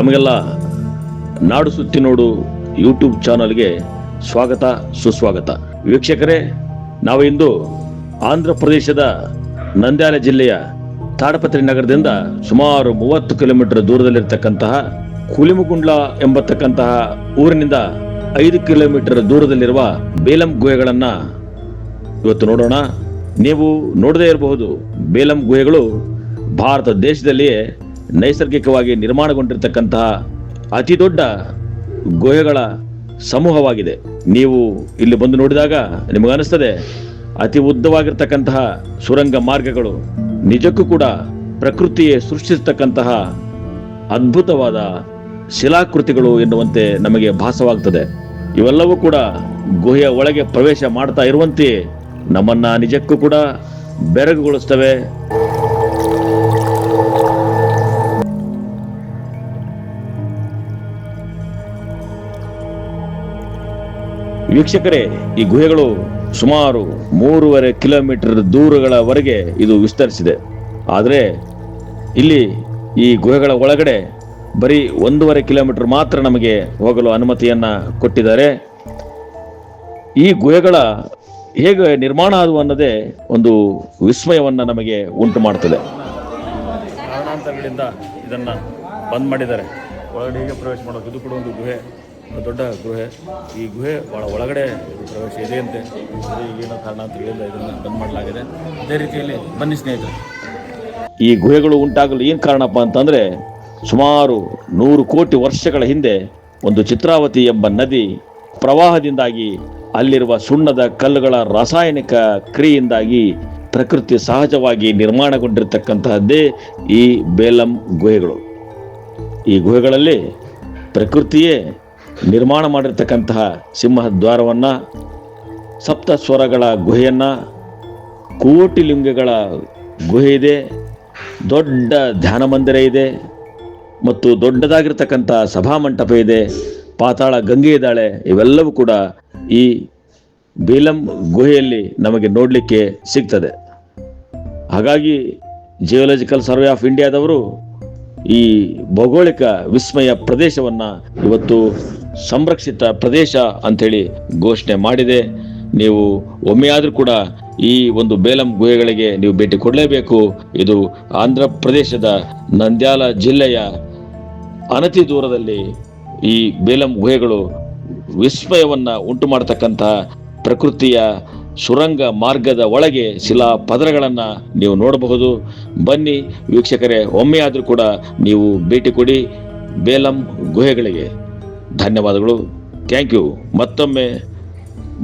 ತಮಗೆಲ್ಲ ನಾಡು ಸುತ್ತಿ ನೋಡು ಯೂಟ್ಯೂಬ್ ಚಾನಲ್ಗೆ ಸ್ವಾಗತ ಸುಸ್ವಾಗತ. ವೀಕ್ಷಕರೇ, ನಾವು ಇಂದು ಆಂಧ್ರ ಪ್ರದೇಶದ ನಂದ್ಯಾಲ ಜಿಲ್ಲೆಯ ತಾಡಪತ್ರಿ ನಗರದಿಂದ ಸುಮಾರು 30 ಕಿಲೋಮೀಟರ್ ದೂರದಲ್ಲಿರ್ತಕ್ಕಂತಹ ಕುಲಿಮುಗುಂಡ್ಲ ಎಂಬತಕ್ಕಂತಹ ಊರಿನಿಂದ 5 ಕಿಲೋಮೀಟರ್ ದೂರದಲ್ಲಿರುವ ಬೇಲಂ ಗುಹೆಗಳನ್ನ ಇವತ್ತು ನೋಡೋಣ. ನೀವು ನೋಡದೇ ಇರಬಹುದು, ಬೇಲಂ ಗುಹೆಗಳು ಭಾರತ ದೇಶದಲ್ಲಿಯೇ ನೈಸರ್ಗಿಕವಾಗಿ ನಿರ್ಮಾಣಗೊಂಡಿರ್ತಕ್ಕಂತಹ ಅತಿ ದೊಡ್ಡ ಗುಹೆಗಳ ಸಮೂಹವಾಗಿದೆ. ನೀವು ಇಲ್ಲಿ ಬಂದು ನೋಡಿದಾಗ ನಿಮಗನಿಸ್ತದೆ, ಅತಿ ಉದ್ದವಾಗಿರ್ತಕ್ಕಂತಹ ಸುರಂಗ ಮಾರ್ಗಗಳು ನಿಜಕ್ಕೂ ಕೂಡ ಪ್ರಕೃತಿಯೇ ಸೃಷ್ಟಿಸತಕ್ಕಂತಹ ಅದ್ಭುತವಾದ ಶಿಲಾಕೃತಿಗಳು ಎನ್ನುವಂತೆ ನಮಗೆ ಭಾಸವಾಗ್ತದೆ. ಇವೆಲ್ಲವೂ ಕೂಡ ಗುಹೆಯ ಒಳಗೆ ಪ್ರವೇಶ ಮಾಡ್ತಾ ಇರುವಂತೆಯೇ ನಮ್ಮನ್ನ ನಿಜಕ್ಕೂ ಕೂಡ ಬೆರಗುಗೊಳಿಸ್ತವೆ. ವೀಕ್ಷಕರೇ, ಈ ಗುಹೆಗಳು ಸುಮಾರು 3.5 ಕಿಲೋಮೀಟರ್ ದೂರಗಳವರೆಗೆ ಇದು ವಿಸ್ತರಿಸಿದೆ. ಆದರೆ ಇಲ್ಲಿ ಈ ಗುಹೆಗಳ ಒಳಗಡೆ ಬರೀ 1.5 ಕಿಲೋಮೀಟರ್ ಮಾತ್ರ ನಮಗೆ ಹೋಗಲು ಅನುಮತಿಯನ್ನ ಕೊಟ್ಟಿದ್ದಾರೆ. ಈ ಗುಹೆಗಳ ಹೇಗೆ ನಿರ್ಮಾಣ ಆದವು ಅನ್ನೋದೇ ಒಂದು ವಿಸ್ಮಯವನ್ನ ನಮಗೆ ಉಂಟು ಮಾಡ್ತದೆ. ಕಾರಣಾಂತರಗಳಿಂದ ಇದನ್ನ ಬಂದ್ ಮಾಡಿದ್ದಾರೆ. ಒಳಗಡೆ ಹೇಗೆ ಪ್ರವೇಶ ಮಾಡೋದು, ಇದು ಕೂಡ ಒಂದು ಗುಹೆ, ದೊಡ್ಡ ಗುಹೆ. ಈ ಗುಹೆ ಬಹಳ ಒಳಗಡೆ ಪ್ರವೇಶ ಇದೆಯಂತೆ. ಈಗೇನೋ ಕಾರಣಾಂತರಗಳಿಂದ ಇದನ್ನು ಬಂದ್ ಮಾಡಲಾಗಿದೆ. ಅದೇ ರೀತಿಯಲ್ಲಿ ಬನ್ನಿ ಸ್ನೇಹಿತರೆ, ಈ ಗುಹೆಗಳು ಉಂಟಾಗಲು ಏನು ಕಾರಣಪ್ಪ ಅಂತಂದ್ರೆ, ಸುಮಾರು 100 ಕೋಟಿ ವರ್ಷಗಳ ಹಿಂದೆ ಒಂದು ಚಿತ್ರಾವತಿ ಎಂಬ ನದಿ ಪ್ರವಾಹದಿಂದಾಗಿ ಅಲ್ಲಿರುವ ಸುಣ್ಣದ ಕಲ್ಲುಗಳ ರಾಸಾಯನಿಕ ಕ್ರಿಯೆಯಿಂದಾಗಿ ಪ್ರಕೃತಿ ಸಹಜವಾಗಿ ನಿರ್ಮಾಣಗೊಂಡಿರ್ತಕ್ಕಂತಹದ್ದೇ ಈ ಬೇಲಂ ಗುಹೆಗಳು. ಈ ಗುಹೆಗಳಲ್ಲಿ ಪ್ರಕೃತಿಯೇ ನಿರ್ಮಾಣ ಮಾಡಿರ್ತಕ್ಕಂತಹ ಸಿಂಹದ್ವಾರವನ್ನ, ಸಪ್ತ ಸ್ವರಗಳ ಗುಹೆಯನ್ನ, ಕೋಟಿ ಲಿಂಗಗಳ ಗುಹೆ ಇದೆ, ದೊಡ್ಡ ಧ್ಯಾನ ಮಂದಿರ ಇದೆ ಮತ್ತು ದೊಡ್ಡದಾಗಿರ್ತಕ್ಕಂಥ ಸಭಾಮಂಟಪ ಇದೆ, ಪಾತಾಳ ಗಂಗೆ ಇದ್ದಾಳೆ. ಇವೆಲ್ಲವೂ ಕೂಡ ಈ ಬೇಲಂ ಗುಹೆಯಲ್ಲಿ ನಮಗೆ ನೋಡಲಿಕ್ಕೆ ಸಿಗ್ತದೆ. ಹಾಗಾಗಿ ಜಿಯೋಲಾಜಿಕಲ್ ಸರ್ವೆ ಆಫ್ ಇಂಡಿಯಾದವರು ಈ ಭೌಗೋಳಿಕ ವಿಸ್ಮಯ ಪ್ರದೇಶವನ್ನ ಇವತ್ತು ಸಂರಕ್ಷಿತ ಪ್ರದೇಶ ಅಂಥೇಳಿ ಘೋಷಣೆ ಮಾಡಿದೆ. ನೀವು ಒಮ್ಮೆಯಾದರೂ ಕೂಡ ಈ ಒಂದು ಬೇಲಂ ಗುಹೆಗಳಿಗೆ ನೀವು ಭೇಟಿ ಕೊಡಲೇಬೇಕು. ಇದು ಆಂಧ್ರ ಪ್ರದೇಶದ ನಂದ್ಯಾಲ ಜಿಲ್ಲೆಯ ಅನತಿ ದೂರದಲ್ಲಿ ಈ ಬೇಲಂ ಗುಹೆಗಳು ವಿಸ್ಮಯವನ್ನ ಉಂಟು ಮಾಡತಕ್ಕಂತಹ ಪ್ರಕೃತಿಯ ಸುರಂಗ ಮಾರ್ಗದ ಒಳಗೆ ಶಿಲಾ ಪದರಗಳನ್ನ ನೀವು ನೋಡಬಹುದು. ಬನ್ನಿ ವೀಕ್ಷಕರೇ, ಒಮ್ಮೆಯಾದರೂ ಕೂಡ ನೀವು ಭೇಟಿ ಕೊಡಿ ಬೇಲಂ ಗುಹೆಗಳಿಗೆ. ಧನ್ಯವಾದಗಳು. Thank you. ಮತ್ತೊಮ್ಮೆ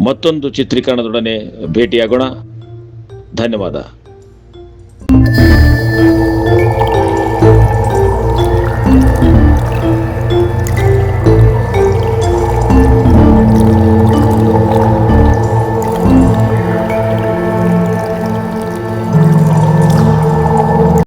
ಮತ್ತೊಂದು ಚಿತ್ರೀಕರಣದೊಡನೆ ಭೇಟಿಯಾಗೋಣ. ಧನ್ಯವಾದ.